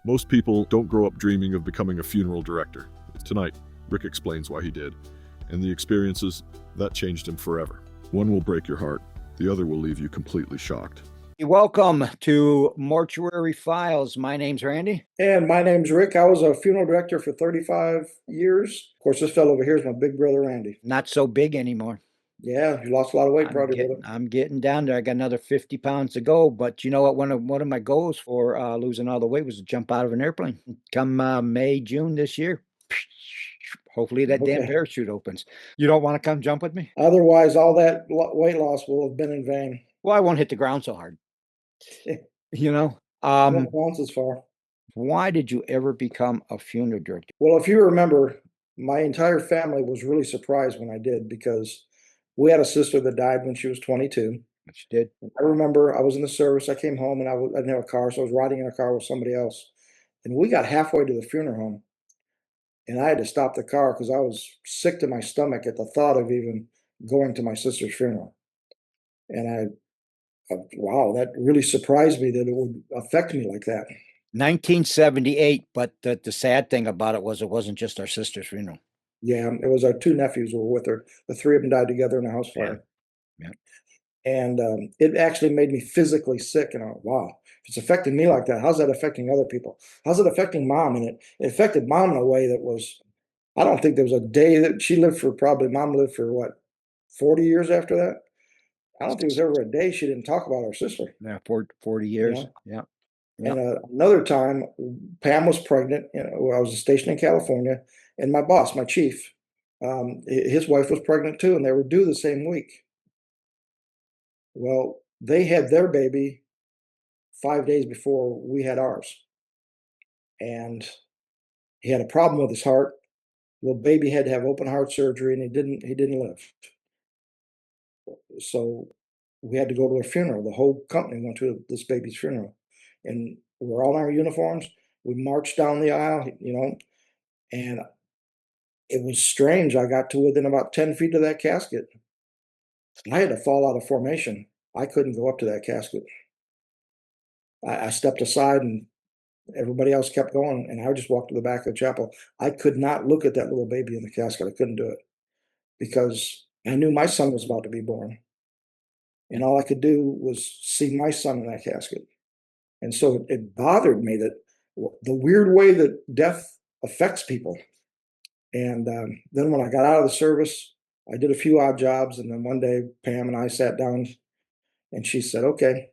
Most people don't grow up dreaming of becoming a funeral director. Tonight, Rick explains why he did, and the experiences that changed him forever. One will break your heart, the other will leave you completely shocked. Welcome to Mortuary Files. My name's Randy. And my name's Rick. I was a funeral director for 35 years. Of course, this fellow over here is my big brother, Randy. Not so big anymore. Yeah, you lost a lot of weight, probably. I'm getting down there. I got another 50 pounds to go. But you know what? One of my goals for losing all the weight was to jump out of an airplane. Come May, June this year. Hopefully that damn parachute opens. You don't want to come jump with me? Otherwise, all that weight loss will have been in vain. Well, I won't hit the ground so hard. You know? Don't bounce as far. Why did you ever become a funeral director? Well, if you remember, my entire family was really surprised when I did, because we had a sister that died when she was 22. She did. I remember I was in the service. I came home and I didn't have a car, so I was riding in a car with somebody else. And we got halfway to the funeral home, and I had to stop the car because I was sick to my stomach at the thought of even going to my sister's funeral. And wow, that really surprised me that it would affect me like that. 1978, but the sad thing about it wasn't just our sister's funeral. Yeah, it was our two nephews who were with her. The three of them died together in a house fire. Yeah. And it actually made me physically sick. And I went, wow, if it's affecting me like that, how's that affecting other people? How's it affecting Mom? And it affected Mom in a way that was, I don't think there was a day that she lived for, Mom lived for what, 40 years after that? I don't think there was ever a day she didn't talk about our sister. Yeah, 40 years. Yeah. And another time, Pam was pregnant. I was stationed in California, and my boss, my chief, his wife was pregnant too, and they were due the same week. Well, they had their baby 5 days before we had ours, and he had a problem with his heart. Well, baby had to have open heart surgery, and he didn't live. So we had to go to a funeral. The whole company went to this baby's funeral, and we're all in our uniforms. We marched down the aisle, and it was strange. I got to within about 10 feet of that casket. I had to fall out of formation. I couldn't go up to that casket. I stepped aside, and everybody else kept going, and I just walked to the back of the chapel. I could not look at that little baby in the casket. I couldn't do it because I knew my son was about to be born. And all I could do was see my son in that casket. And so it bothered me that the weird way that death affects people. And then when I got out of the service, I did a few odd jobs. And then one day, Pam and I sat down, and she said, okay,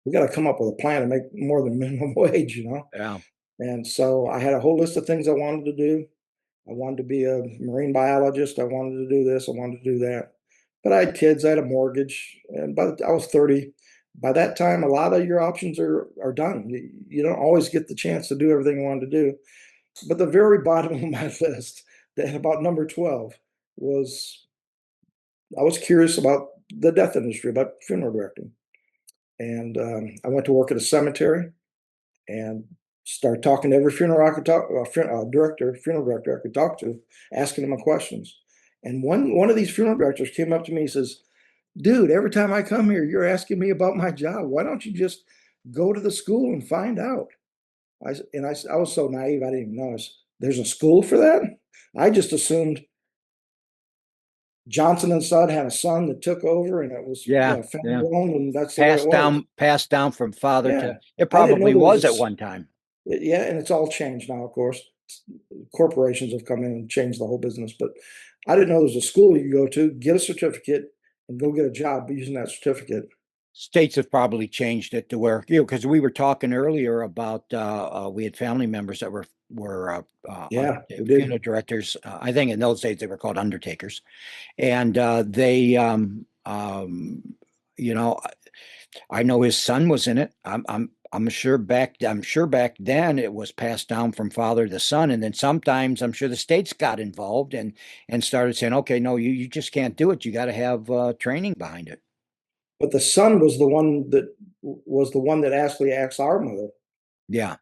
we got to come up with a plan to make more than minimum wage, Yeah. And so I had a whole list of things I wanted to do. I wanted to be a marine biologist. I wanted to do this. I wanted to do that. But I had kids. I had a mortgage. And I was 30. By that time, a lot of your options are done. You don't always get the chance to do everything you wanted to do. But the very bottom of my list, about number 12, was I was curious about the death industry, about funeral directing. And I went to work at a cemetery and started talking to every funeral director I could talk to, asking them questions. And one of these funeral directors came up to me and says, dude, every time I come here, you're asking me about my job. Why don't you just go to the school and find out? I was so naive, I didn't even know. There's a school for that? I just assumed Johnson and Son had a son that took over, and it was family-owned, and that's the way it was. Passed down from father to. It probably was at one time. Yeah, and it's all changed now, of course. Corporations have come in and changed the whole business, but I didn't know there was a school you could go to, get a certificate, and go get a job using that certificate. States have probably changed it to where, because we were talking earlier about we had family members that were funeral directors. I think in those days they were called undertakers, and they I know his son was in it. I'm sure back then it was passed down from father to son, and then sometimes I'm sure the states got involved and started saying, okay, no, you just can't do it. You got to have training behind it. But the son was the one that actually asked our mother. Yeah.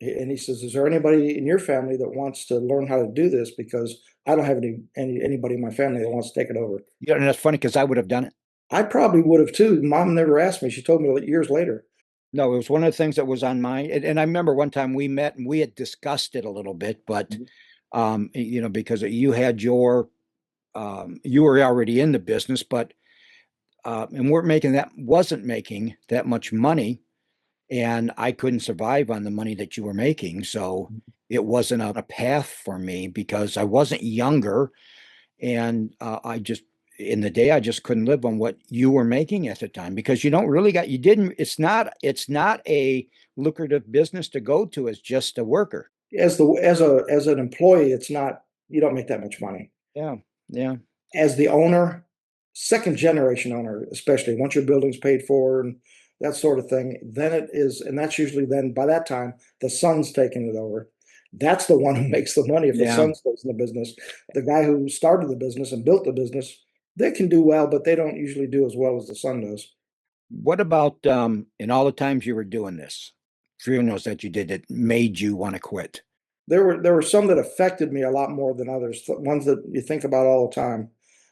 And he says, is there anybody in your family that wants to learn how to do this? Because I don't have anybody in my family that wants to take it over. Yeah, and that's funny because I would have done it. I probably would have too. Mom never asked me. She told me years later. No, it was one of the things that was on mine. And I remember one time we met and we had discussed it a little bit, but Mhm. because you had you were already in the business, but and wasn't making that much money, and I couldn't survive on the money that you were making. So it wasn't a path for me because I wasn't younger, and in the day I just couldn't live on what you were making at the time because you didn't. It's not a lucrative business to go to as just a worker. As an employee, it's not, you don't make that much money. Yeah, yeah, As the owner, second generation owner, especially once your building's paid for and that sort of thing, then it is, and that's usually then by that time the son's taking it over. That's the one who makes the money if the yeah. son stays in the business. The guy who started the business and built the business, they can do well, but they don't usually do as well as the son does. What about in all the times you were doing this, funerals that you did that made you want to quit? There were some that affected me a lot more than others, ones that you think about all the time.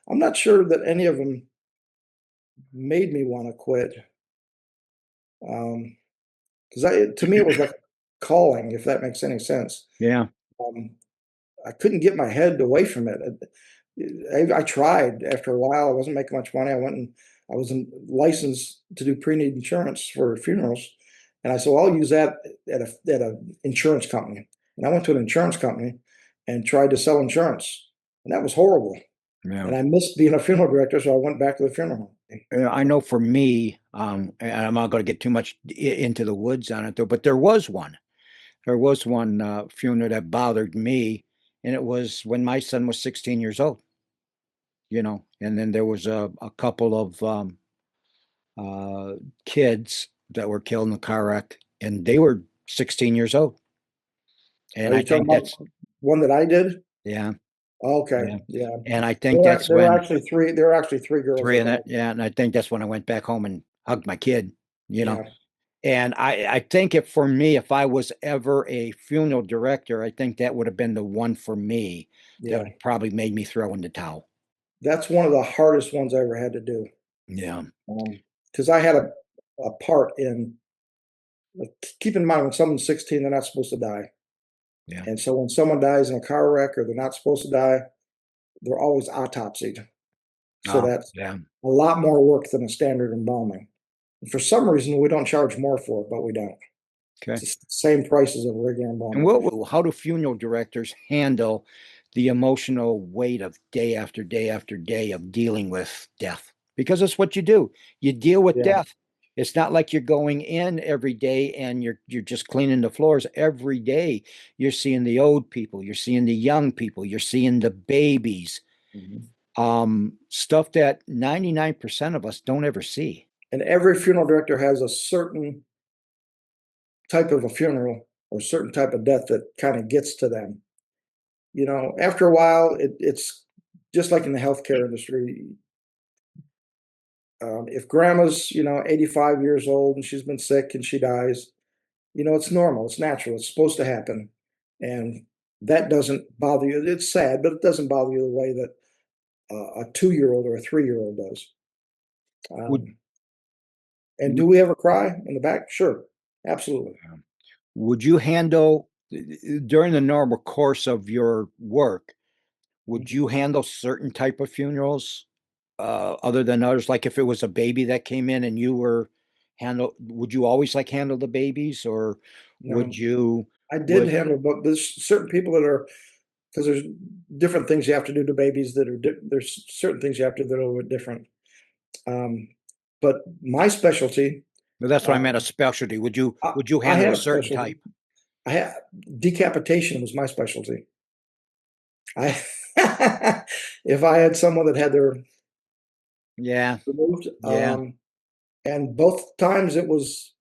I'm not sure that any of them made me want to quit. Because to me, it was like calling, if that makes any sense. Yeah, Um, I couldn't get my head away from it. I tried after a while. I wasn't making much money. I was licensed to do pre-need insurance for funerals. And I said, well, I'll use that at a insurance company. And I went to an insurance company and tried to sell insurance. And that was horrible. yeah. And I missed being a funeral director, so I went back to the funeral home. I know for me, and I'm not going to get too much into the woods on it though, but there was one. There was one funeral that bothered me, and it was when my son was 16 years old. And then there was a couple of uh, kids that were killed in a car wreck, and they were 16 years old. And Are I you talking think about that's, one that I did? yeah, Okay, yeah. yeah. And I There think were that's there were when actually 3 there were actually 3 girls three that in it, died. yeah. And I think that's when I went back home and hugged my kid, you know. Yeah, And I think if for me, if I was ever a funeral director, I think that would have been the one for me that yeah. would probably made me throw in the towel. That's one of the hardest ones I ever had to do. Yeah, Because I had a part in, like, keep in mind when someone's 16, they're not supposed to die. yeah. And so when someone dies in a car wreck or they're not supposed to die, they're always autopsied. So Oh, that's yeah. a lot more work than a standard embalming. And for some reason, we don't charge more for it, but we don't. Okay. It's the same price as a regular And embalming. how do funeral directors handle the emotional weight of day after day after day of dealing with death? Because it's what you do. You deal with Yeah. death. It's not like you're going in every day and you're just cleaning the floors every day. You're seeing the old people, you're seeing the young people, you're seeing the babies. Mhm. Stuff that 99% of us don't ever see. And every funeral director has a certain type of a funeral or certain type of death that kind of gets to them. After a while, it's just like in the healthcare industry. If grandma's, 85 years old and she's been sick and she dies, it's normal, it's natural, it's supposed to happen. And that doesn't bother you. It's sad, but it doesn't bother you the way that a 2-year-old or a 3-year-old does. Would Um, and do would we ever cry in the back? Sure, absolutely. would you handle during the normal course of your work, would Mhm. you handle certain type of funerals other than others? Like if it was a baby that came in and you were would you always like handle the babies or would No, you I did would handle, but there's certain people that are, because there's different things you have to do to babies that are there's certain things you have to do that are a little bit different. Um, but my specialty, no, that's what I meant a um, specialty. I, Would you I handle had a a certain specialty. type? I had decapitation was my specialty. I if I had someone that had their Yeah, removed, yeah, and both times it was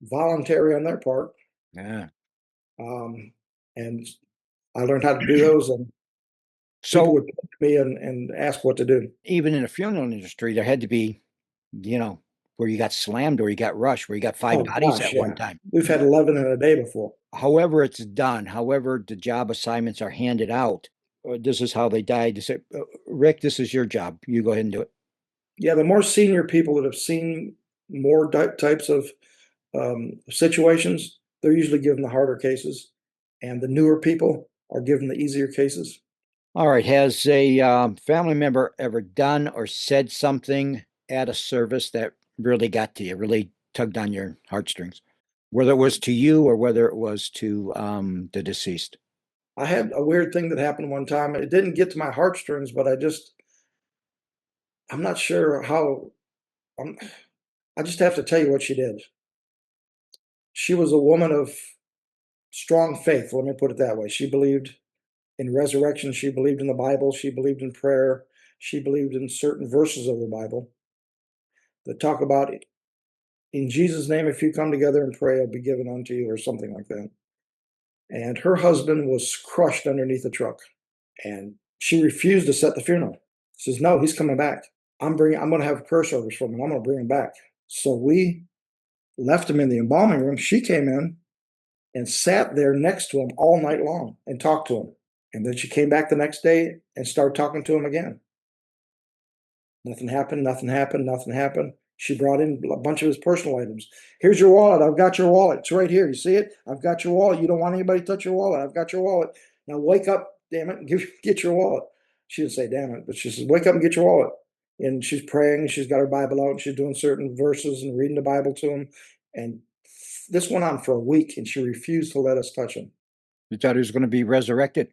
voluntary on their part, yeah. um, and I learned how to do those, and people So would come to me and ask what to do. even in the funeral industry, there had to be, you know, where you got slammed or you got rushed, where you got five Oh bodies gosh, at one yeah. time. We've had 11 in a day before. However it's done, however the job assignments are handed out, this is how they died. To say, Rick, this is your job. You go ahead and do it. Yeah, the more senior people that have seen more types of situations, they're usually given the harder cases, and the newer people are given the easier cases. All right. Has a family member ever done or said something at a service that really got to you, really tugged on your heartstrings, whether it was to you or whether it was to the deceased? I had a weird thing that happened one time. It didn't get to my heartstrings, but I'm not sure how. I'm, I just have to tell you what she did. She was a woman of strong faith. Let me put it that way. She believed in resurrection. She believed in the Bible. She believed in prayer. She believed in certain verses of the Bible that talk about it. In Jesus' name, if you come together and pray, it'll be given unto you, or something like that. And her husband was crushed underneath the truck, and she refused to set the funeral. She says, "No, he's coming back. I'm going to have prayer service for him. And I'm going to bring him back." So we left him in the embalming room. She came in and sat there next to him all night long and talked to him. And then she came back the next day and started talking to him again. Nothing happened, nothing happened, nothing happened. She brought in a bunch of his personal items. "Here's your wallet. I've got your wallet. It's right here. You see it? I've got your wallet. You don't want anybody to touch your wallet. I've got your wallet. Now wake up, damn it, and get your wallet." She didn't say damn it, but she says, "Wake up and get your wallet." And she's praying, and she's got her Bible out, and she's doing certain verses and reading the Bible to him. And this went on for a week, and she refused to let us touch him. You thought he was going to be resurrected?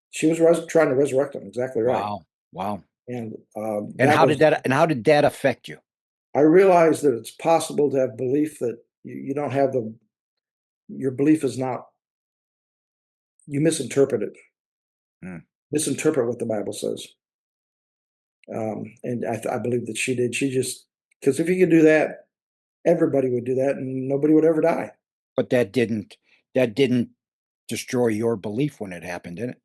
She was trying to resurrect him. Exactly right. Wow. Wow. And And that was, how did that affect you? I realized that it's possible to have belief that you don't have your belief is not, you misinterpret it, Hmm. misinterpret what the Bible says. And I believe that she did. She just, because if you could do that, everybody would do that and nobody would ever die. But that didn't destroy your belief when it happened, did it?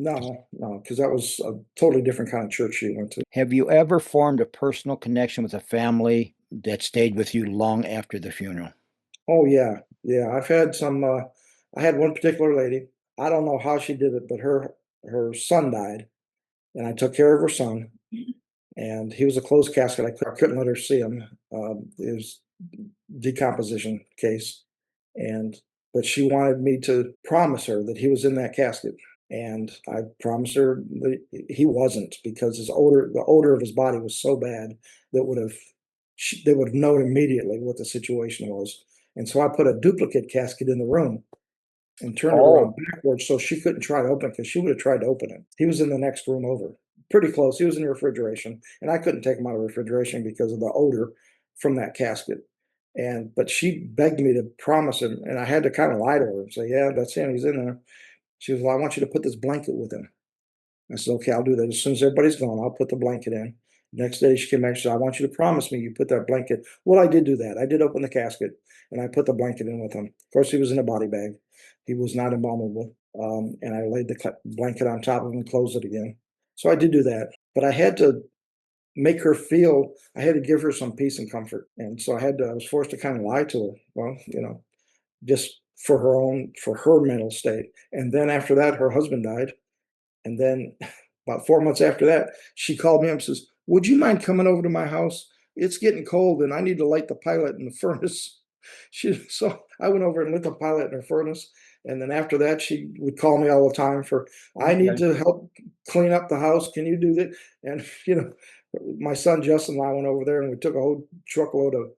No, no, because that was a totally different kind of church she went to. Have you ever formed a personal connection with a family that stayed with you long after the funeral? Oh yeah, yeah. I've had some. I had one particular lady. I don't know how she did it, but her son died, and I took care of her son. And he was a closed casket. I couldn't let her see him. It was decomposition case, and but she wanted me to promise her that he was in that casket, and I promised her that he wasn't, because the odor of his body was so bad that they would have known immediately what the situation was. And so I put a duplicate casket in the room and turned it around Oh, backwards so she couldn't try to open it, because she would have tried to open it. He was in the next room over, pretty close. He was in the refrigeration, and I couldn't take him out of the refrigeration because of the odor from that casket. But she begged me to promise him, and I had to kind of lie to her and say, "Yeah, that's him. He's in there." She was, "Well, I want you to put this blanket with him." I said, "Okay, I'll do that. As soon as everybody's gone, I'll put the blanket in." Next day, she came back and said, "I want you to promise me you put that blanket." Well, I did do that. I did open the casket and I put the blanket in with him. Of course, he was in a body bag. He was not embalmable. And I laid the blanket on top of him and closed it again. So I did do that. But I had to make her feel, I had to give her some peace and comfort. And so I was forced to kind of lie to her. Well, just for her mental state. And then after that, her husband died. And then about 4 months after that, she called me up and says, "Would you mind coming over to my house? It's getting cold and I need to light the pilot in the furnace." So I went over and lit the pilot in her furnace. And then after that, she would call me all the time for, "I need okay. to help clean up the house. Can you do that?" And, my son Justin and I went over there and we took a whole truckload of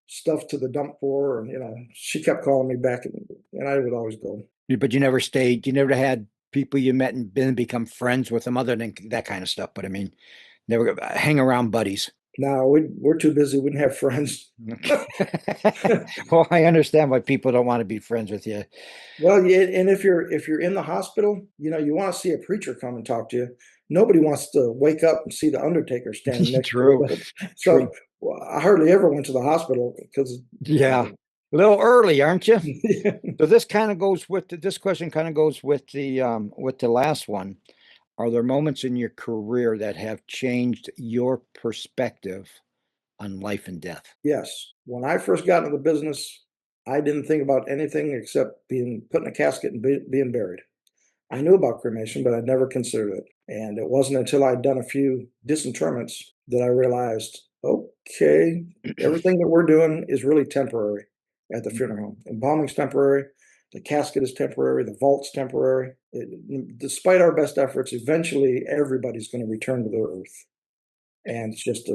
stuff to the dump for her. And, she kept calling me back, and I would always go. But you never stayed, you never had people you met and then become friends with them other than that kind of stuff. But I mean, never hang around buddies. No, we're too busy. We didn't have friends. Well, I understand why people don't want to be friends with you. Well, yeah, and if you're in the hospital, you want to see a preacher come and talk to you. Nobody wants to wake up and see the undertaker standing next to True, the bed. true. So well, I hardly ever went to the hospital because Yeah. A little early, aren't you? yeah. So this kind of goes with this question kind of goes with the last one. Are there moments in your career that have changed your perspective on life and death? Yes. When I first got into the business, I didn't think about anything except being put in a casket and being buried. I knew about cremation, but I'd never considered it. And it wasn't until I'd done a few disinterments that I realized okay, everything that we're doing is really temporary at the funeral home. Embalming's temporary, the casket is temporary, the vault's temporary. Despite our best efforts, eventually everybody's going to return to the earth. And it's just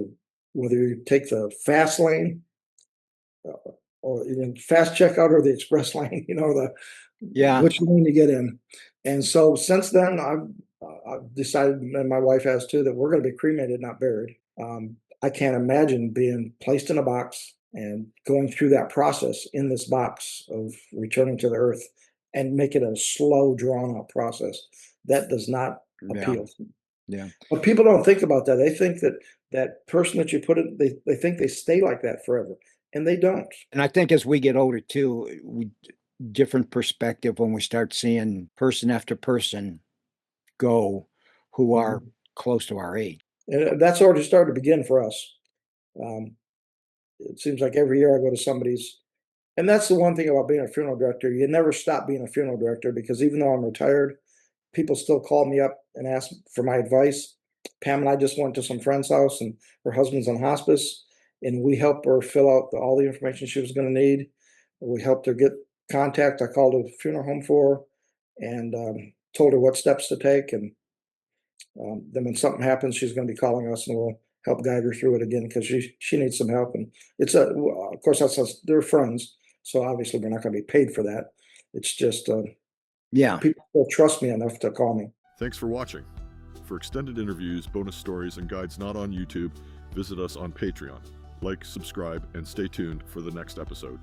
whether you take the fast lane or even fast checkout or the express lane, the Yeah. which lane to get in. And so since then, I've decided, and my wife has too, that we're going to be cremated, not buried. I can't imagine being placed in a box and going through that process in this box of returning to the earth and make it a slow, drawn out process. That does not Yeah. appeal to me. Yeah. But people don't think about that. They think that that person that you put in, they think they stay like that forever, and they don't. And I think as we get older too, we different perspective when we start seeing person after person go who are Mhm. close to our age. And that's already started to begin for us. Um, it seems like every year I go to somebody's, and that's the one thing about being a funeral director. You never stop being a funeral director because even though I'm retired, people still call me up and ask for my advice. Pam and I just went to some friend's house, and her husband's on hospice, and we helped her fill out all the information she was going to need. We helped her get contact. I called a funeral home for her and told her what steps to take. And then when something happens, she's going to be calling us, and we'll help guide her through it again because she needs some help. And of course, they're friends, so obviously we're not going to be paid for that. It's just Yeah. people still trust me enough to call me. Thanks for watching. For extended interviews, bonus stories, and guides not on YouTube, visit us on Patreon. Like, subscribe, and stay tuned for the next episode.